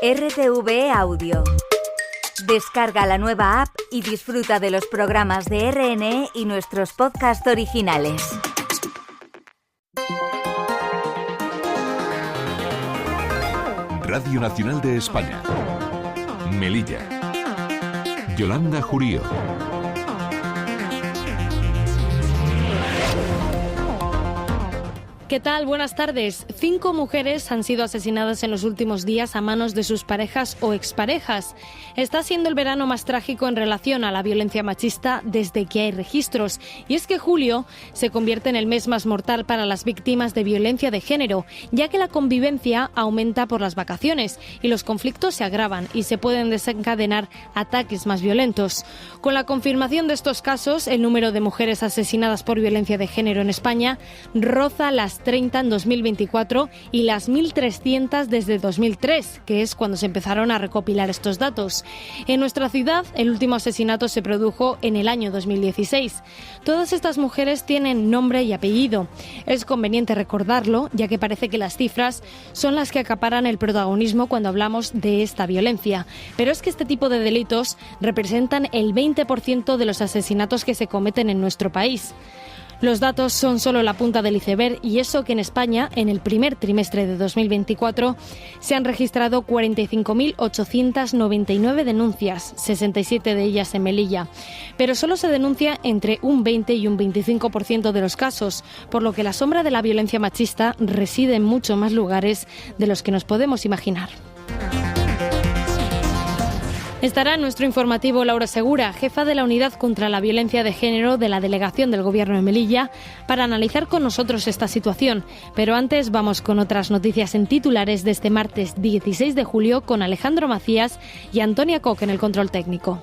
RTV Audio. Descarga la nueva app y disfruta de los programas de RNE y nuestros podcasts originales. Radio Nacional de España. Melilla. Yolanda Jurío. ¿Qué tal? Buenas tardes. 5 mujeres han sido asesinadas en los últimos días a manos de sus parejas o exparejas. Está siendo el verano más trágico en relación a la violencia machista desde que hay registros. Y es que julio se convierte en el mes más mortal para las víctimas de violencia de género, ya que la convivencia aumenta por las vacaciones y los conflictos se agravan y se pueden desencadenar ataques más violentos. Con la confirmación de estos casos, el número de mujeres asesinadas por violencia de género en España roza las 30 en 2024 y las 1.300 desde 2003, que es cuando se empezaron a recopilar estos datos. En nuestra ciudad, el último asesinato se produjo en el año 2016. Todas estas mujeres tienen nombre y apellido. Es conveniente recordarlo, ya que parece que las cifras son las que acaparan el protagonismo cuando hablamos de esta violencia. Pero es que este tipo de delitos representan el 20% de los asesinatos que se cometen en nuestro país. Los datos son solo la punta del iceberg y eso que en España, en el primer trimestre de 2024, se han registrado 45.899 denuncias, 67 de ellas en Melilla. Pero solo se denuncia entre un 20 y un 25% de los casos, por lo que la sombra de la violencia machista reside en muchos más lugares de los que nos podemos imaginar. Estará en nuestro informativo Laura Segura, jefa de la Unidad contra la Violencia de Género de la Delegación del Gobierno de Melilla, para analizar con nosotros esta situación. Pero antes vamos con otras noticias en titulares de este martes 16 de julio con Alejandro Macías y Antonia Koch en el control técnico.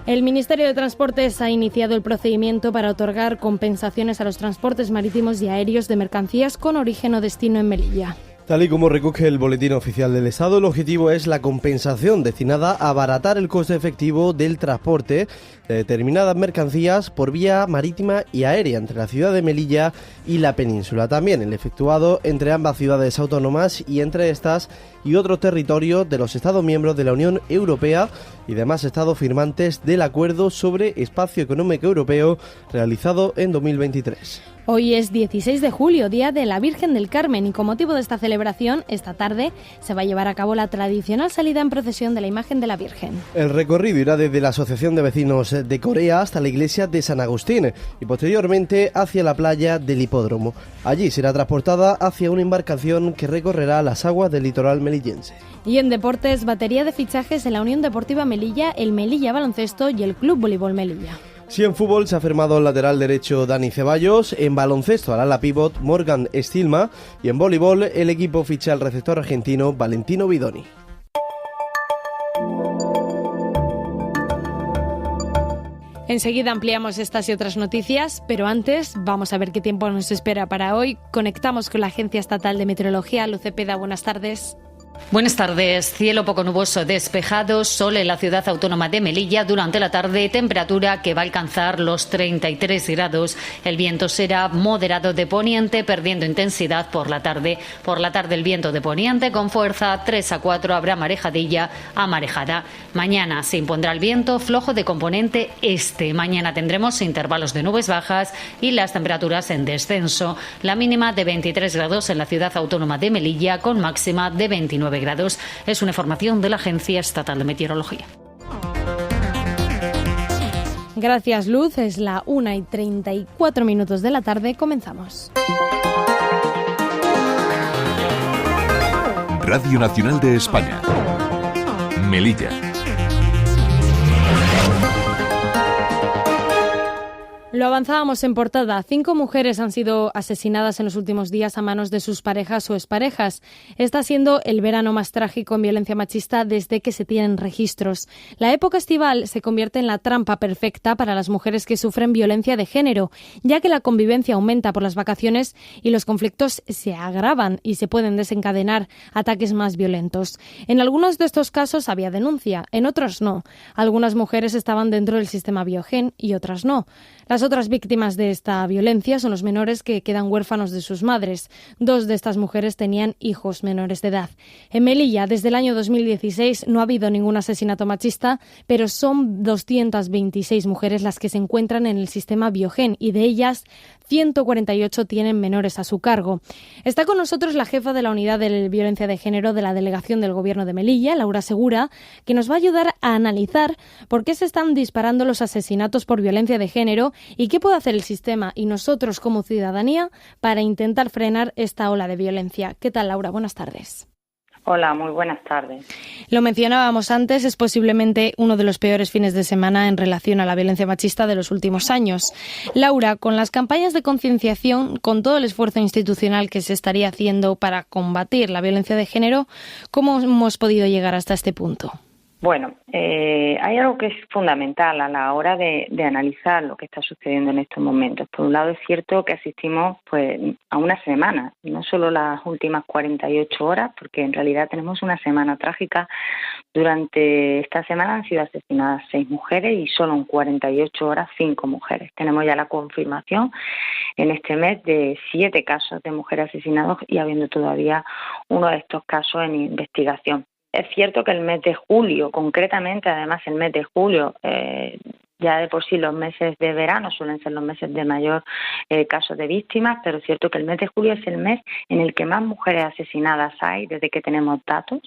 El Ministerio de Transportes ha iniciado el procedimiento para otorgar compensaciones a los transportes marítimos y aéreos de mercancías con origen o destino en Melilla. Tal y como recoge el Boletín Oficial del Estado, el objetivo es la compensación destinada a abaratar el coste efectivo del transporte de determinadas mercancías por vía marítima y aérea entre la ciudad de Melilla y la península. También el efectuado entre ambas ciudades autónomas y entre estas y otros territorios de los Estados miembros de la Unión Europea y demás Estados firmantes del Acuerdo sobre Espacio Económico Europeo realizado en 2023. Hoy es 16 de julio, Día de la Virgen del Carmen, y con motivo de esta celebración, esta tarde se va a llevar a cabo la tradicional salida en procesión de la imagen de la Virgen. El recorrido irá desde la Asociación de Vecinos de Corea hasta la iglesia de San Agustín y posteriormente hacia la playa del Hipódromo. Allí será transportada hacia una embarcación que recorrerá las aguas del litoral melillense. Y en deportes, batería de fichajes en la Unión Deportiva Melilla, el Melilla Baloncesto y el Club Voleibol Melilla. Si en fútbol se ha firmado el lateral derecho Dani Ceballos, en baloncesto al ala pívot Morgan Stilma y en voleibol el equipo ficha al receptor argentino Valentino Bidoni. Enseguida ampliamos estas y otras noticias, pero antes vamos a ver qué tiempo nos espera para hoy. Conectamos con la Agencia Estatal de Meteorología. Luce Peda, buenas tardes. Buenas tardes. Cielo poco nuboso despejado, sol en la ciudad autónoma de Melilla durante la tarde, temperatura que va a alcanzar los 33 grados. El viento será moderado de poniente, perdiendo intensidad por la tarde. Por la tarde el viento de poniente con fuerza 3 a 4, habrá marejadilla a marejada. Mañana se impondrá el viento flojo de componente este. Mañana tendremos intervalos de nubes bajas y las temperaturas en descenso. La mínima de 23 grados en la ciudad autónoma de Melilla con máxima de 29 grados. Es una información de la Agencia Estatal de Meteorología. Gracias, Luz. Es la 1:34 de la tarde. Comenzamos. Radio Nacional de España. Melilla. Lo avanzábamos en portada. 5 mujeres han sido asesinadas en los últimos días a manos de sus parejas o exparejas. Está siendo el verano más trágico en violencia machista desde que se tienen registros. La época estival se convierte en la trampa perfecta para las mujeres que sufren violencia de género, ya que la convivencia aumenta por las vacaciones y los conflictos se agravan y se pueden desencadenar ataques más violentos. En algunos de estos casos había denuncia, en otros no. Algunas mujeres estaban dentro del sistema Biogen y otras no. Las otras víctimas de esta violencia son los menores que quedan huérfanos de sus madres. 2 de estas mujeres tenían hijos menores de edad. En Melilla, desde el año 2016, no ha habido ningún asesinato machista, pero son 226 mujeres las que se encuentran en el sistema Biogen y de ellas 148 tienen menores a su cargo. Está con nosotros la jefa de la Unidad de Violencia de Género de la Delegación del Gobierno de Melilla, Laura Segura, que nos va a ayudar a analizar por qué se están disparando los asesinatos por violencia de género y qué puede hacer el sistema y nosotros como ciudadanía para intentar frenar esta ola de violencia. ¿Qué tal, Laura? Buenas tardes. Hola, muy buenas tardes. Lo mencionábamos antes, es posiblemente uno de los peores fines de semana en relación a la violencia machista de los últimos años. Laura, con las campañas de concienciación, con todo el esfuerzo institucional que se estaría haciendo para combatir la violencia de género, ¿cómo hemos podido llegar hasta este punto? Bueno, hay algo que es fundamental a la hora de analizar lo que está sucediendo en estos momentos. Por un lado, es cierto que asistimos a una semana, no solo las últimas 48 horas, porque en realidad tenemos una semana trágica. Durante esta semana han sido asesinadas 6 mujeres y solo en 48 horas 5 mujeres. Tenemos ya la confirmación en este mes de 7 casos de mujeres asesinadas y habiendo todavía uno de estos casos en investigación. Es cierto que el mes de julio, concretamente, además el mes de julio, ya de por sí los meses de verano suelen ser los meses de mayor casos de víctimas, pero es cierto que el mes de julio es el mes en el que más mujeres asesinadas hay desde que tenemos datos.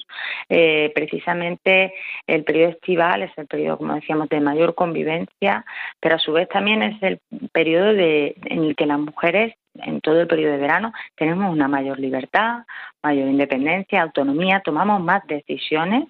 Precisamente el periodo estival es el periodo, como decíamos, de mayor convivencia, pero a su vez también es el periodo en el que las mujeres, en todo el periodo de verano, tenemos una mayor libertad, mayor independencia, autonomía, tomamos más decisiones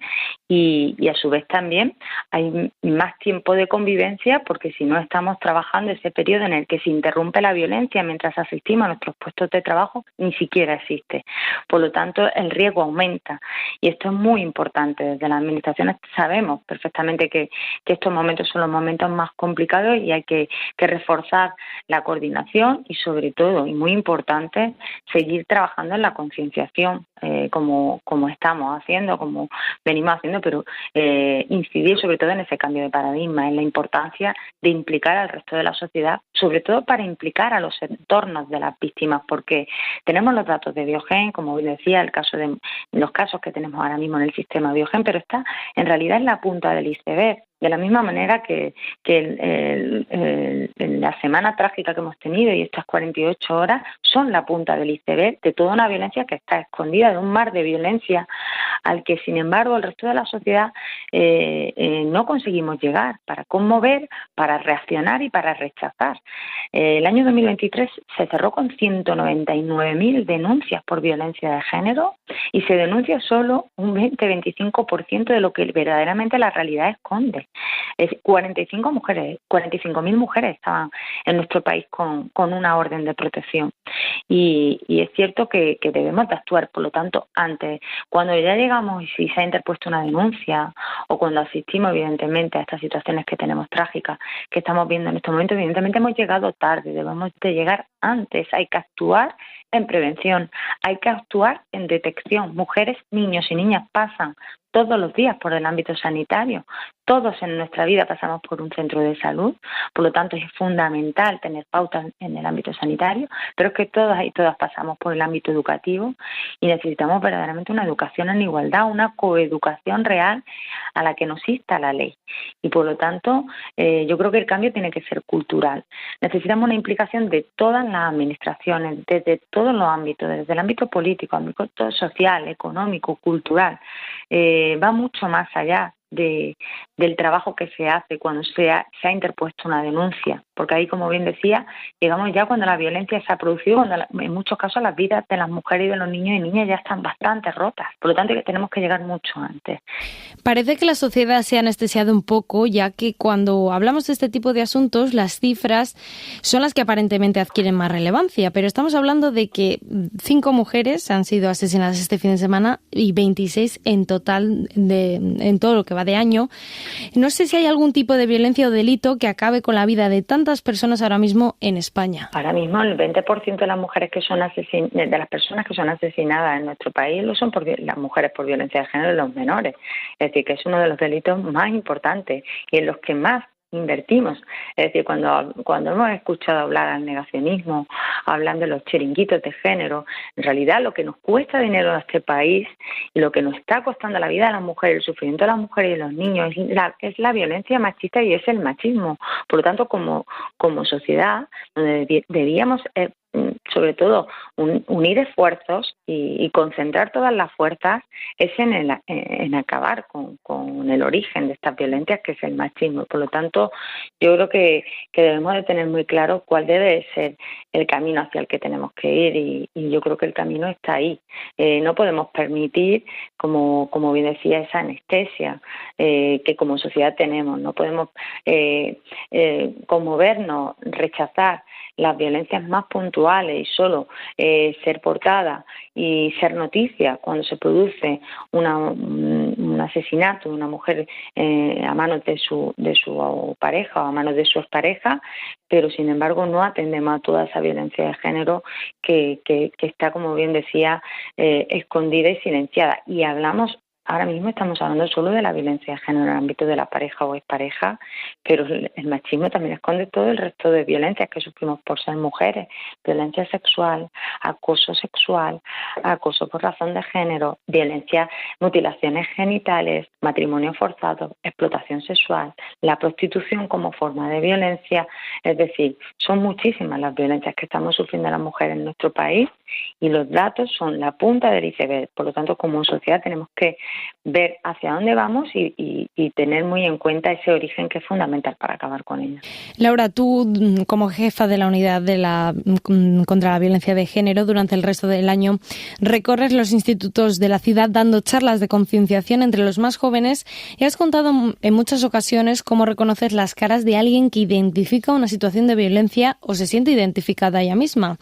y a su vez también hay más tiempo de convivencia, porque si no estamos trabajando ese periodo en el que se interrumpe la violencia mientras asistimos a nuestros puestos de trabajo, ni siquiera existe. Por lo tanto, el riesgo aumenta y esto es muy importante. Desde las administraciones sabemos perfectamente que estos momentos son los momentos más complicados y hay que reforzar la coordinación y sobre todo, y muy importante, seguir trabajando en la concienciación, como estamos haciendo, como venimos haciendo, pero incidir sobre todo en ese cambio de paradigma, en la importancia de implicar al resto de la sociedad, sobre todo para implicar a los entornos de las víctimas, porque tenemos los datos de Biogen, como bien decía, los casos que tenemos ahora mismo en el sistema Biogen, pero está en realidad en la punta del iceberg. De la misma manera que la semana trágica que hemos tenido y estas 48 horas son la punta del iceberg de toda una violencia que está escondida, de un mar de violencia al que, sin embargo, el resto de la sociedad no conseguimos llegar para conmover, para reaccionar y para rechazar. El año 2023 se cerró con 199.000 denuncias por violencia de género y se denuncia solo un 20-25% de lo que verdaderamente la realidad esconde. 45.000 mujeres estaban en nuestro país con una orden de protección y es cierto que debemos de actuar. Por lo tanto, antes, cuando ya llegamos y si se ha interpuesto una denuncia o cuando asistimos evidentemente a estas situaciones que tenemos trágicas que estamos viendo en estos momentos, evidentemente hemos llegado tarde, debemos de llegar antes. Hay que actuar en prevención, hay que actuar en detección. Mujeres, niños y niñas pasan todos los días por el ámbito sanitario. Todos en nuestra vida pasamos por un centro de salud, por lo tanto es fundamental tener pautas en el ámbito sanitario, pero es que todas y todas pasamos por el ámbito educativo y necesitamos verdaderamente una educación en igualdad, una coeducación real a la que nos insta la ley. Y por lo tanto, yo creo que el cambio tiene que ser cultural. Necesitamos una implicación de todas las administraciones, desde todos los ámbitos, desde el ámbito político, ámbito social, económico, cultural. Va mucho más allá del trabajo que se hace cuando se ha interpuesto una denuncia, porque ahí, como bien decía, llegamos ya cuando la violencia se ha producido, cuando en muchos casos las vidas de las mujeres y de los niños y niñas ya están bastante rotas, por lo tanto que tenemos que llegar mucho antes. Parece que la sociedad se ha anestesiado un poco, ya que cuando hablamos de este tipo de asuntos, las cifras son las que aparentemente adquieren más relevancia, pero estamos hablando de que 5 mujeres han sido asesinadas este fin de semana y 26 en total en todo lo que va de año. No sé si hay algún tipo de violencia o delito que acabe con la vida de tantas personas ahora mismo en España. Ahora mismo el 20% de las mujeres que son de las personas que son asesinadas en nuestro país lo son las mujeres por violencia de género y los menores. Es decir, que es uno de los delitos más importantes y en los que más invertimos. Es decir, cuando hemos escuchado hablar al negacionismo, hablan de los chiringuitos de género, en realidad lo que nos cuesta dinero a este país y lo que nos está costando la vida a las mujeres, el sufrimiento de las mujeres y de los niños, es la violencia machista y es el machismo. Por lo tanto, como sociedad, donde debíamos sobre todo unir esfuerzos y concentrar todas las fuerzas es en acabar con el origen de estas violencias, que es el machismo. Por lo tanto, yo creo que debemos de tener muy claro cuál debe ser el camino hacia el que tenemos que ir, y yo creo que el camino está ahí. No podemos permitir, como bien decía, esa anestesia que como sociedad tenemos. No podemos conmovernos, rechazar las violencias más puntuales y solo ser portada y ser noticia cuando se produce un asesinato de una mujer a manos de su pareja o a manos de su expareja, pero sin embargo no atendemos a toda esa violencia de género que está, como bien decía, escondida y silenciada. Y ahora mismo estamos hablando solo de la violencia de género en el ámbito de la pareja o expareja, pero el machismo también esconde todo el resto de violencias que sufrimos por ser mujeres: violencia sexual, acoso por razón de género, violencia, mutilaciones genitales, matrimonio forzado, explotación sexual, la prostitución como forma de violencia. Es decir, son muchísimas las violencias que estamos sufriendo las mujeres en nuestro país, y los datos son la punta del iceberg. Por lo tanto, como sociedad tenemos que ver hacia dónde vamos y tener muy en cuenta ese origen, que es fundamental para acabar con ella. Laura, tú, como jefa de la unidad contra la violencia de género, durante el resto del año recorres los institutos de la ciudad dando charlas de concienciación entre los más jóvenes, y has contado en muchas ocasiones cómo reconocer las caras de alguien que identifica una situación de violencia o se siente identificada ella misma.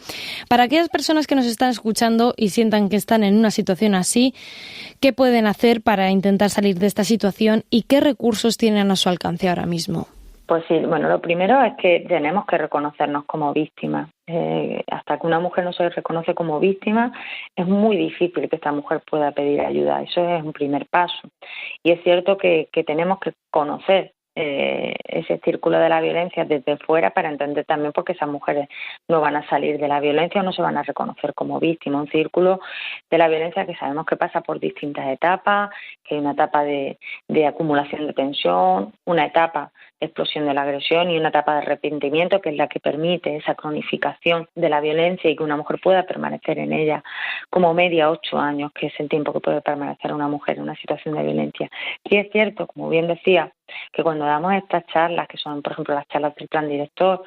Para aquellas personas que nos están escuchando y sientan que están en una situación así, ¿qué pueden hacer para intentar salir de esta situación y qué recursos tienen a su alcance ahora mismo? Pues sí, bueno, lo primero es que tenemos que reconocernos como víctimas. Hasta que una mujer no se reconoce como víctima, es muy difícil que esta mujer pueda pedir ayuda. Eso es un primer paso. Y es cierto que tenemos que conocer ese círculo de la violencia desde fuera para entender también por qué esas mujeres no van a salir de la violencia o no se van a reconocer como víctimas. Un círculo de la violencia que sabemos que pasa por distintas etapas, que hay una etapa de acumulación de tensión, una etapa de explosión de la agresión y una etapa de arrepentimiento, que es la que permite esa cronificación de la violencia y que una mujer pueda permanecer en ella como media 8 años, que es el tiempo que puede permanecer una mujer en una situación de violencia. Sí es cierto, como bien decía, que cuando damos estas charlas, que son por ejemplo las charlas del plan director,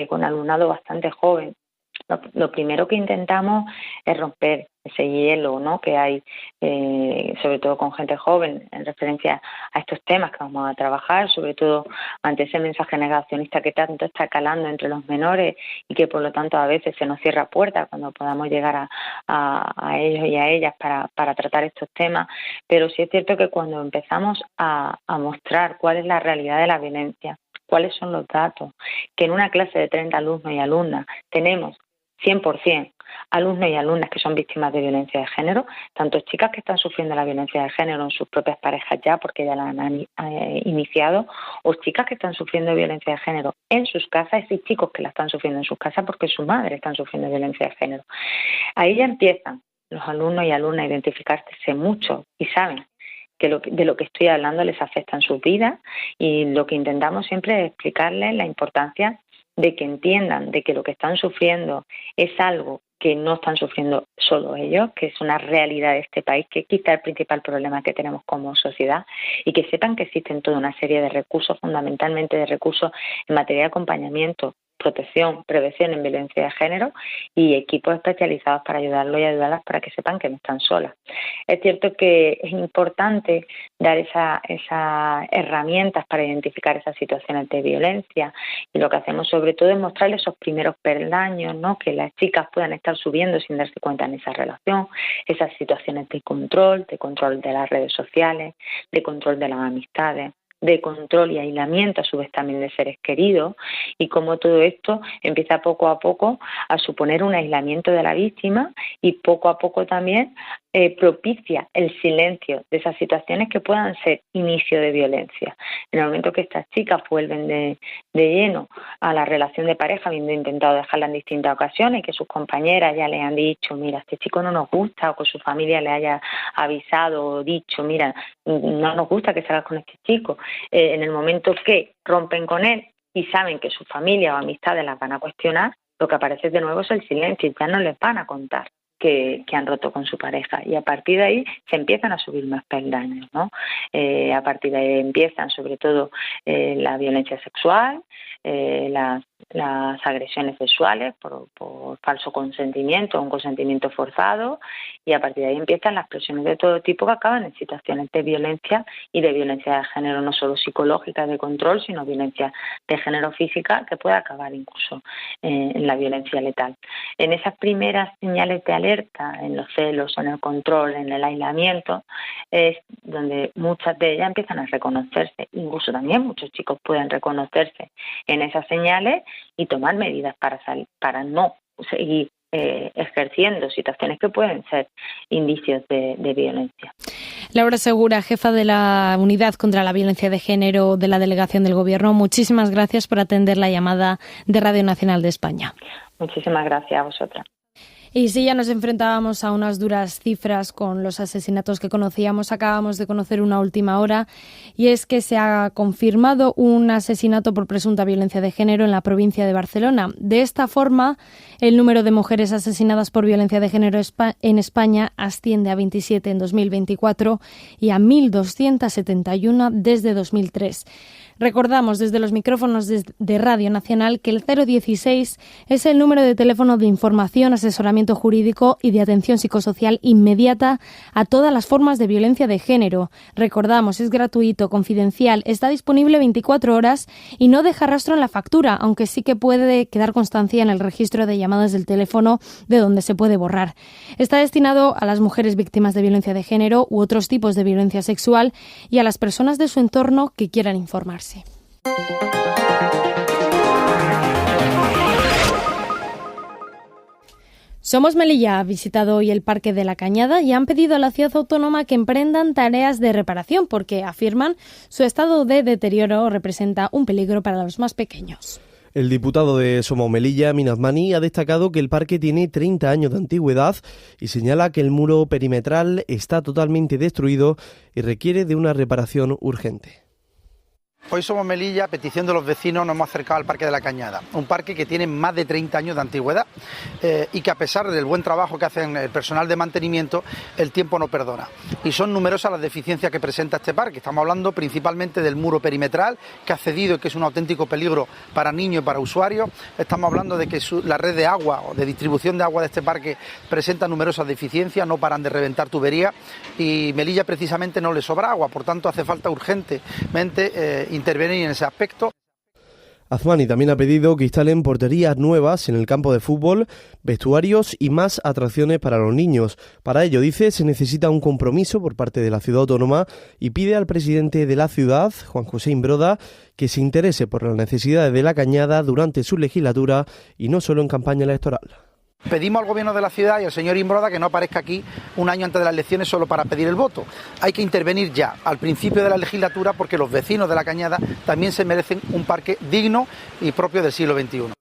con alumnado bastante joven, lo primero que intentamos es romper ese hielo, ¿no?, que hay, sobre todo con gente joven, en referencia a estos temas que vamos a trabajar, sobre todo ante ese mensaje negacionista que tanto está calando entre los menores y que por lo tanto a veces se nos cierra puerta cuando podamos llegar a ellos y a ellas para tratar estos temas. Pero sí es cierto que cuando empezamos a mostrar cuál es la realidad de la violencia, cuáles son los datos, que en una clase de 30 alumnos y alumnas tenemos 100% alumnos y alumnas que son víctimas de violencia de género, tanto chicas que están sufriendo la violencia de género en sus propias parejas ya porque ya la han iniciado, o chicas que están sufriendo violencia de género en sus casas y chicos que la están sufriendo en sus casas porque su madre están sufriendo violencia de género. Ahí ya empiezan los alumnos y alumnas a identificarse mucho y saben que de lo que estoy hablando les afecta en sus vidas, y lo que intentamos siempre es explicarles la importancia de que entiendan de que lo que están sufriendo es algo que no están sufriendo solo ellos, que es una realidad de este país, que quizá el principal problema que tenemos como sociedad, y que sepan que existen toda una serie de recursos, fundamentalmente de recursos en materia de acompañamiento, protección, prevención en violencia de género y equipos especializados para ayudarlos y ayudarlas para que sepan que no están solas. Es cierto que es importante dar esas herramientas para identificar esas situaciones de violencia, y lo que hacemos sobre todo es mostrarles esos primeros peldaños, ¿no?, que las chicas puedan estar subiendo sin darse cuenta en esa relación, esas situaciones de control de las redes sociales, de control de las amistades, de control y aislamiento a su vez también de seres queridos, y cómo todo esto empieza poco a poco a suponer un aislamiento de la víctima y poco a poco también propicia el silencio de esas situaciones que puedan ser inicio de violencia. En el momento que estas chicas vuelven de lleno a la relación de pareja, habiendo intentado dejarla en distintas ocasiones, que sus compañeras ya le han dicho, mira, este chico no nos gusta, o que su familia le haya avisado o dicho, mira, no nos gusta que salgas con este chico, en el momento que rompen con él y saben que su familia o amistades las van a cuestionar, lo que aparece de nuevo es el silencio, ya no les van a contar que han roto con su pareja, y a partir de ahí se empiezan a subir más peldaños, ¿no? A partir de ahí empiezan sobre todo la violencia sexual, las agresiones sexuales por falso consentimiento o un consentimiento forzado, y a partir de ahí empiezan las presiones de todo tipo que acaban en situaciones de violencia y de violencia de género, no solo psicológica de control, sino violencia de género física, que puede acabar incluso en la violencia letal. En esas primeras señales de alerta, en los celos, en el control, en el aislamiento, es donde muchas de ellas empiezan a reconocerse. Incluso también muchos chicos pueden reconocerse en esas señales y tomar medidas para no seguir ejerciendo situaciones que pueden ser indicios de violencia. Laura Segura, jefa de la Unidad contra la Violencia de Género de la Delegación del Gobierno, muchísimas gracias por atender la llamada de Radio Nacional de España. Muchísimas gracias a vosotras. Y si ya nos enfrentábamos a unas duras cifras con los asesinatos que conocíamos, acabamos de conocer una última hora, y es que se ha confirmado un asesinato por presunta violencia de género en la provincia de Barcelona. De esta forma, el número de mujeres asesinadas por violencia de género en España asciende a 27 en 2024 y a 1.271 desde 2003. Recordamos desde los micrófonos de Radio Nacional que el 016 es el número de teléfono de información, asesoramiento jurídico y de atención psicosocial inmediata a todas las formas de violencia de género. Recordamos, es gratuito, confidencial, está disponible 24 horas y no deja rastro en la factura, aunque sí que puede quedar constancia en el registro de llamadas del teléfono, de donde se puede borrar. Está destinado a las mujeres víctimas de violencia de género u otros tipos de violencia sexual y a las personas de su entorno que quieran informarse. Somos Melilla ha visitado hoy el Parque de la Cañada y han pedido a la ciudad autónoma que emprendan tareas de reparación porque, afirman, su estado de deterioro representa un peligro para los más pequeños. El diputado de Somos Melilla, Min Osmani, ha destacado que el parque tiene 30 años de antigüedad y señala que el muro perimetral está totalmente destruido y requiere de una reparación urgente. Hoy Somos Melilla, a petición de los vecinos, nos hemos acercado al Parque de la Cañada, un parque que tiene más de 30 años de antigüedad y que, a pesar del buen trabajo que hacen el personal de mantenimiento, el tiempo no perdona. Y son numerosas las deficiencias que presenta este parque. Estamos hablando principalmente del muro perimetral, que ha cedido y que es un auténtico peligro para niños y para usuarios. Estamos hablando de que la red de agua o de distribución de agua de este parque presenta numerosas deficiencias, no paran de reventar tuberías y Melilla precisamente no le sobra agua, por tanto hace falta urgentemente intervenir en ese aspecto. Osmani también ha pedido que instalen porterías nuevas en el campo de fútbol, vestuarios y más atracciones para los niños. Para ello, dice, se necesita un compromiso por parte de la ciudad autónoma y pide al presidente de la ciudad, Juan José Imbroda, que se interese por las necesidades de la Cañada durante su legislatura y no solo en campaña electoral. Pedimos al gobierno de la ciudad y al señor Imbroda que no aparezca aquí un año antes de las elecciones solo para pedir el voto. Hay que intervenir ya, al principio de la legislatura, porque los vecinos de la Cañada también se merecen un parque digno y propio del siglo XXI.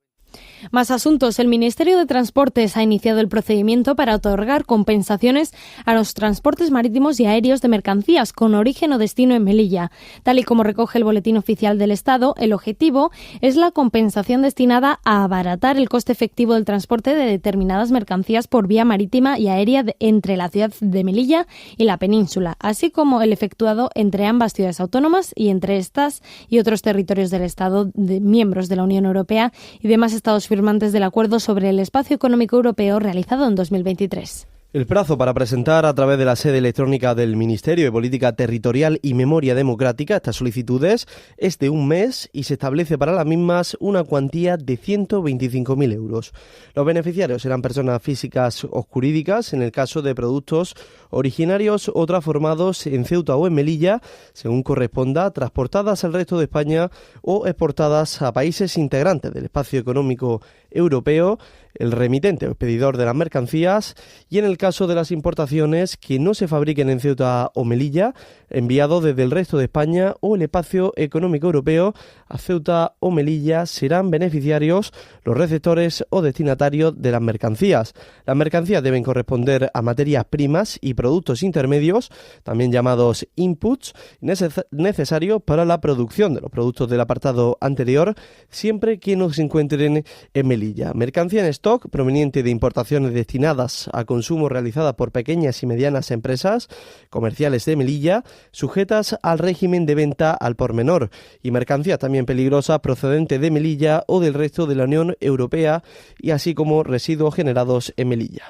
Más asuntos. El Ministerio de Transportes ha iniciado el procedimiento para otorgar compensaciones a los transportes marítimos y aéreos de mercancías con origen o destino en Melilla. Tal y como recoge el Boletín Oficial del Estado, el objetivo es la compensación destinada a abaratar el coste efectivo del transporte de determinadas mercancías por vía marítima y aérea entre la ciudad de Melilla y la península, así como el efectuado entre ambas ciudades autónomas y entre estas y otros territorios del Estado miembros de la Unión Europea y demás estados firmantes del Acuerdo sobre el Espacio Económico Europeo realizado en 2023. El plazo para presentar a través de la sede electrónica del Ministerio de Política Territorial y Memoria Democrática estas solicitudes es de un mes y se establece para las mismas una cuantía de 125.000 euros. Los beneficiarios serán personas físicas o jurídicas en el caso de productos originarios o transformados en Ceuta o en Melilla, según corresponda, transportadas al resto de España o exportadas a países integrantes del Espacio Económico Europeo, el remitente o expedidor de las mercancías, y en el caso de las importaciones que no se fabriquen en Ceuta o Melilla, enviados desde el resto de España o el espacio económico europeo a Ceuta o Melilla, serán beneficiarios los receptores o destinatarios de las mercancías. Las mercancías deben corresponder a materias primas y productos intermedios, también llamados inputs, necesarios para la producción de los productos del apartado anterior, siempre que no se encuentren en Melilla. Mercancía en stock proveniente de importaciones destinadas a consumo realizadas por pequeñas y medianas empresas comerciales de Melilla, sujetas al régimen de venta al por menor, y mercancías también peligrosas procedentes de Melilla o del resto de la Unión Europea, y así como residuos generados en Melilla.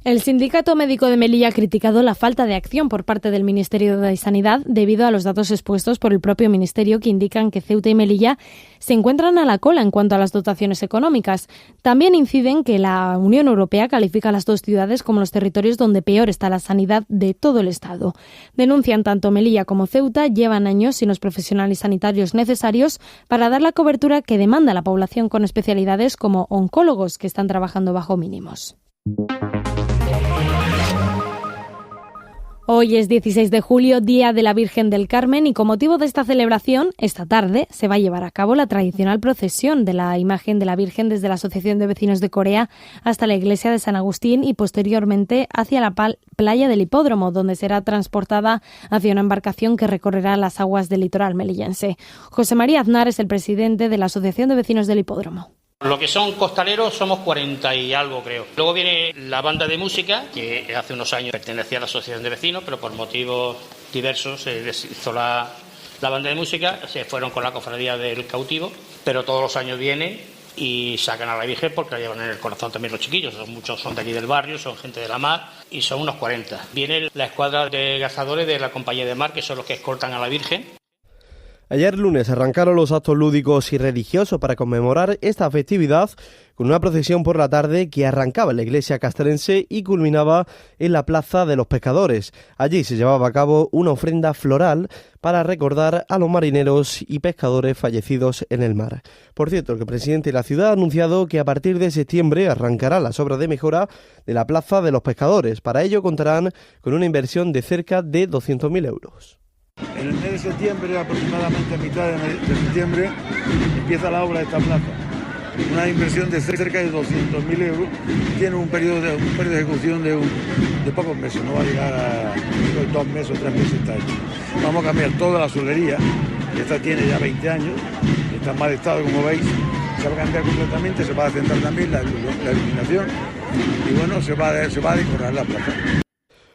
El Sindicato Médico de Melilla ha criticado la falta de acción por parte del Ministerio de Sanidad debido a los datos expuestos por el propio Ministerio que indican que Ceuta y Melilla se encuentran a la cola en cuanto a las dotaciones económicas. También inciden que la Unión Europea califica a las dos ciudades como los territorios donde peor está la sanidad de todo el Estado. Denuncian tanto Melilla como Ceuta llevan años sin los profesionales sanitarios necesarios para dar la cobertura que demanda la población con especialidades como oncólogos que están trabajando bajo mínimos. Hoy es 16 de julio, Día de la Virgen del Carmen, y con motivo de esta celebración, esta tarde se va a llevar a cabo la tradicional procesión de la imagen de la Virgen desde la Asociación de Vecinos de Corea hasta la iglesia de San Agustín y posteriormente hacia la playa del Hipódromo, donde será transportada hacia una embarcación que recorrerá las aguas del litoral melillense. José María Aznar es el presidente de la Asociación de Vecinos del Hipódromo. Lo que son costaleros somos 40 y algo, creo. Luego viene la banda de música, que hace unos años pertenecía a la asociación de vecinos, pero por motivos diversos se deshizo la banda de música, se fueron con la cofradía del cautivo, pero todos los años vienen y sacan a la Virgen porque la llevan en el corazón también los chiquillos. Muchos son de aquí del barrio, son gente de la mar y son unos 40. Viene la escuadra de cazadores de la Compañía de Mar, que son los que escoltan a la Virgen. Ayer lunes arrancaron los actos lúdicos y religiosos para conmemorar esta festividad con una procesión por la tarde que arrancaba en la iglesia castrense y culminaba en la Plaza de los Pescadores. Allí se llevaba a cabo una ofrenda floral para recordar a los marineros y pescadores fallecidos en el mar. Por cierto, el presidente de la ciudad ha anunciado que a partir de septiembre arrancará las obras de mejora de la Plaza de los Pescadores. Para ello contarán con una inversión de cerca de 200.000 euros. En el mes de septiembre, aproximadamente a mitad de septiembre, empieza la obra de esta plaza. Una inversión de cerca de 200.000 euros. Tiene un periodo de ejecución de pocos meses, no va a llegar a 2 meses o 3 meses está hecho. Vamos a cambiar toda la azulería, esta tiene ya 20 años, está en mal estado como veis, se va a cambiar completamente, se va a centrar también la iluminación y bueno, se va a decorar la plaza.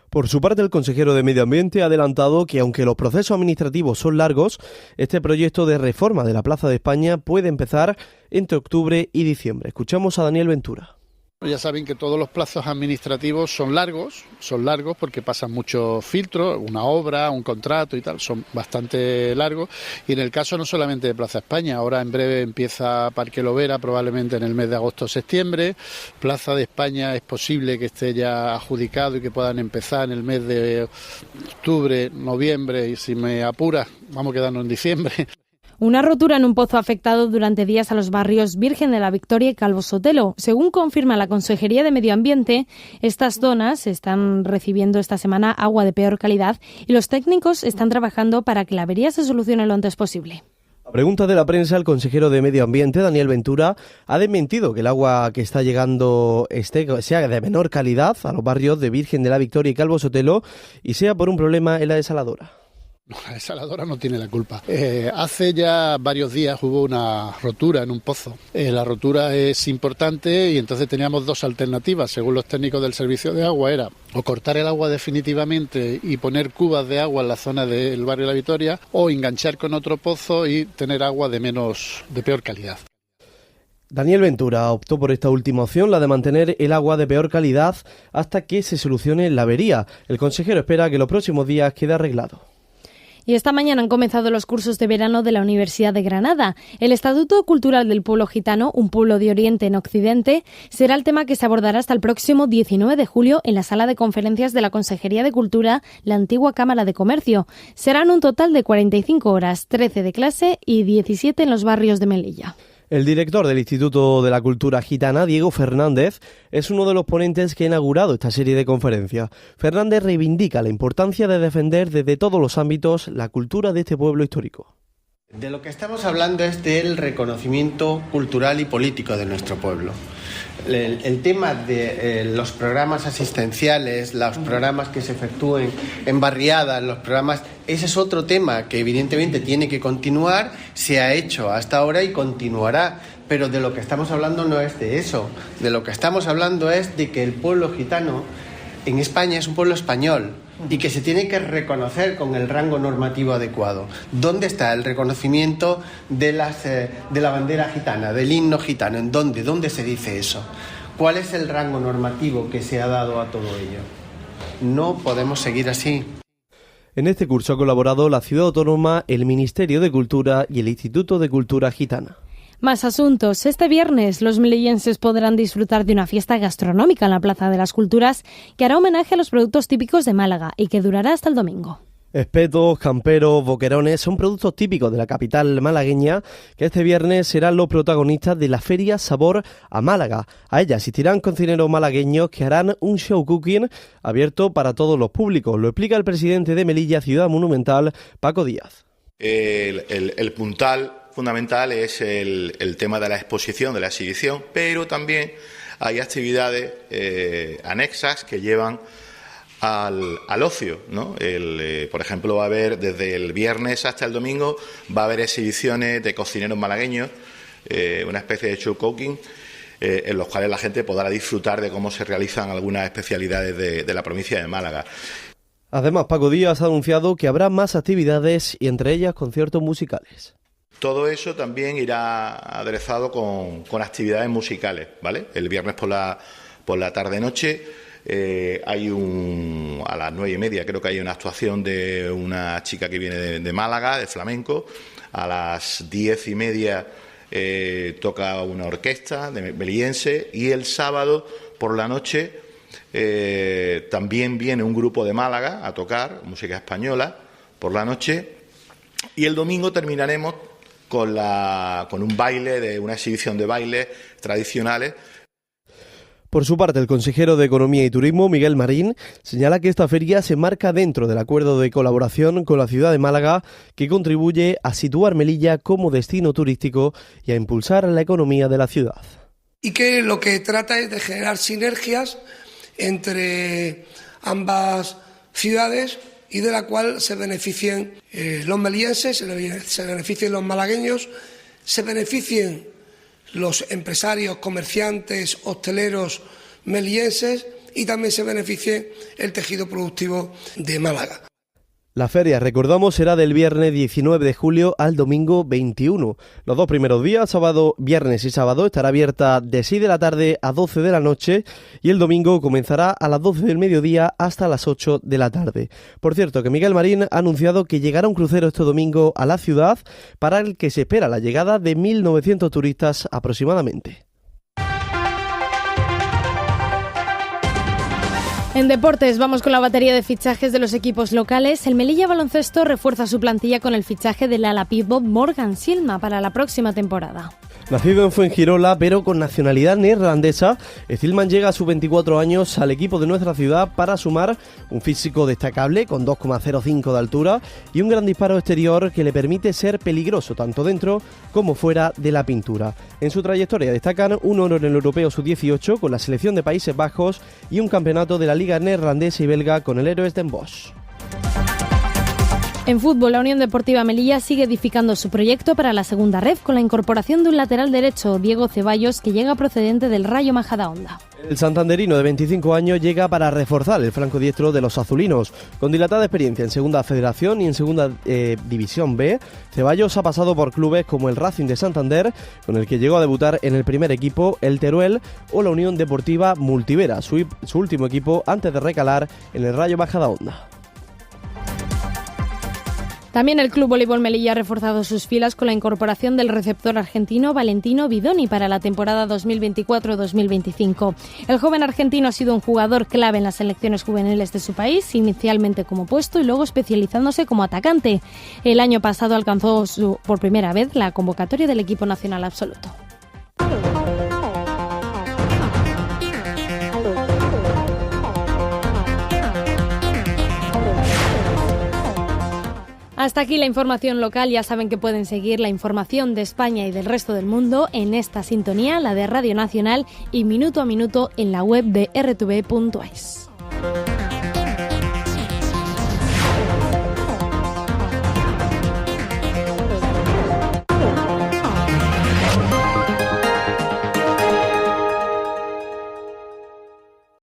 Por su parte, el consejero de Medio Ambiente ha adelantado que aunque los procesos administrativos son largos, este proyecto de reforma de la Plaza de España puede empezar entre octubre y diciembre. Escuchamos a Daniel Ventura. Ya saben que todos los plazos administrativos son largos porque pasan muchos filtros, una obra, un contrato y tal, son bastante largos. Y en el caso no solamente de Plaza España, ahora en breve empieza Parque Lovera, probablemente en el mes de agosto o septiembre. Plaza de España es posible que esté ya adjudicado y que puedan empezar en el mes de octubre, noviembre, y si me apuras, vamos a quedarnos en diciembre. Una rotura en un pozo ha afectado durante días a los barrios Virgen de la Victoria y Calvo Sotelo. Según confirma la Consejería de Medio Ambiente, estas zonas están recibiendo esta semana agua de peor calidad y los técnicos están trabajando para que la avería se solucione lo antes posible. A pregunta de la prensa, el consejero de Medio Ambiente, Daniel Ventura, ha desmentido que el agua que está llegando sea de menor calidad a los barrios de Virgen de la Victoria y Calvo Sotelo y sea por un problema en la desaladora. No, la desaladora no tiene la culpa. Hace ya varios días hubo una rotura en un pozo. La rotura es importante y entonces teníamos dos alternativas. Según los técnicos del servicio de agua era o cortar el agua definitivamente y poner cubas de agua en la zona del barrio de la Victoria o enganchar con otro pozo y tener agua de peor calidad. Daniel Ventura optó por esta última opción, la de mantener el agua de peor calidad hasta que se solucione la avería. El consejero espera que los próximos días quede arreglado. Y esta mañana han comenzado los cursos de verano de la Universidad de Granada. El Estatuto Cultural del Pueblo Gitano, un pueblo de Oriente en Occidente, será el tema que se abordará hasta el próximo 19 de julio en la sala de conferencias de la Consejería de Cultura, la antigua Cámara de Comercio. Serán un total de 45 horas, 13 de clase y 17 en los barrios de Melilla. El director del Instituto de la Cultura Gitana, Diego Fernández, es uno de los ponentes que ha inaugurado esta serie de conferencias. Fernández reivindica la importancia de defender desde todos los ámbitos la cultura de este pueblo histórico. De lo que estamos hablando es del reconocimiento cultural y político de nuestro pueblo. El tema de los programas asistenciales, los programas que se efectúen en barriadas, ese es otro tema que evidentemente tiene que continuar, se ha hecho hasta ahora y continuará, pero de lo que estamos hablando no es de eso, de lo que estamos hablando es de que el pueblo gitano en España es un pueblo español y que se tiene que reconocer con el rango normativo adecuado. ¿Dónde está el reconocimiento de la bandera gitana, del himno gitano? ¿En dónde? ¿Dónde se dice eso? ¿Cuál es el rango normativo que se ha dado a todo ello? No podemos seguir así. En este curso ha colaborado la Ciudad Autónoma, el Ministerio de Cultura y el Instituto de Cultura Gitana. Más asuntos. Este viernes los melillenses podrán disfrutar de una fiesta gastronómica en la Plaza de las Culturas que hará homenaje a los productos típicos de Málaga y que durará hasta el domingo. Espetos, camperos, boquerones son productos típicos de la capital malagueña que este viernes serán los protagonistas de la Feria Sabor a Málaga. A ella asistirán cocineros malagueños que harán un show cooking abierto para todos los públicos. Lo explica el presidente de Melilla Ciudad Monumental, Paco Díaz. El puntal fundamental es el tema de la exposición, de la exhibición, pero también hay actividades anexas que llevan al ocio, ¿no? Por ejemplo, va a haber desde el viernes hasta el domingo, va a haber exhibiciones de cocineros malagueños, una especie de show cooking, en los cuales la gente podrá disfrutar de cómo se realizan algunas especialidades de la provincia de Málaga. Además, Paco Díaz ha anunciado que habrá más actividades y entre ellas conciertos musicales. Todo eso también irá aderezado con actividades musicales, ¿vale? El viernes por la tarde-noche hay a las 9:30 creo que hay una actuación de una chica que viene de Málaga, de flamenco. A las 10:30 toca una orquesta de melillense y el sábado por la noche también viene un grupo de Málaga a tocar música española por la noche y el domingo terminaremos con un baile, una exhibición de bailes tradicionales. Por su parte, el consejero de Economía y Turismo, Miguel Marín, señala que esta feria se marca dentro del acuerdo de colaboración con la ciudad de Málaga que contribuye a situar Melilla como destino turístico y a impulsar la economía de la ciudad. Y que lo que trata es de generar sinergias entre ambas ciudades y de la cual se beneficien los melillenses, se beneficien los malagueños, se beneficien los empresarios, comerciantes, hosteleros melillenses y también se beneficie el tejido productivo de Málaga. La feria, recordamos, será del viernes 19 de julio al domingo 21. Los dos primeros días, viernes y sábado, estará abierta de 6 de la tarde a 12 de la noche y el domingo comenzará a las 12 del mediodía hasta las 8 de la tarde. Por cierto, que Miguel Marín ha anunciado que llegará un crucero este domingo a la ciudad para el que se espera la llegada de 1.900 turistas aproximadamente. En deportes vamos con la batería de fichajes de los equipos locales. El Melilla Baloncesto refuerza su plantilla con el fichaje del ala pívot Morgan Silma para la próxima temporada. Nacido en Fuengirola, pero con nacionalidad neerlandesa, Silman llega a sus 24 años al equipo de nuestra ciudad para sumar un físico destacable con 2,05 de altura y un gran disparo exterior que le permite ser peligroso tanto dentro como fuera de la pintura. En su trayectoria destacan un oro en el Europeo Sub-18 con la selección de Países Bajos y un campeonato de la Liga neerlandesa y belga con el Héroes Den Bosch. En fútbol, la Unión Deportiva Melilla sigue edificando su proyecto para la segunda red con la incorporación de un lateral derecho, Diego Ceballos, que llega procedente del Rayo Majadahonda. El santanderino de 25 años llega para reforzar el flanco diestro de los azulinos. Con dilatada experiencia en Segunda Federación y en Segunda División B, Ceballos ha pasado por clubes como el Racing de Santander, con el que llegó a debutar en el primer equipo, el Teruel, o la Unión Deportiva Multivera, su último equipo antes de recalar en el Rayo Majadahonda. También el Club Voleibol Melilla ha reforzado sus filas con la incorporación del receptor argentino Valentino Bidoni para la temporada 2024-2025. El joven argentino ha sido un jugador clave en las selecciones juveniles de su país, inicialmente como opuesto y luego especializándose como atacante. El año pasado alcanzó por primera vez la convocatoria del equipo nacional absoluto. Hasta aquí la información local. Ya saben que pueden seguir la información de España y del resto del mundo en esta sintonía, la de Radio Nacional, y minuto a minuto en la web de rtv.es.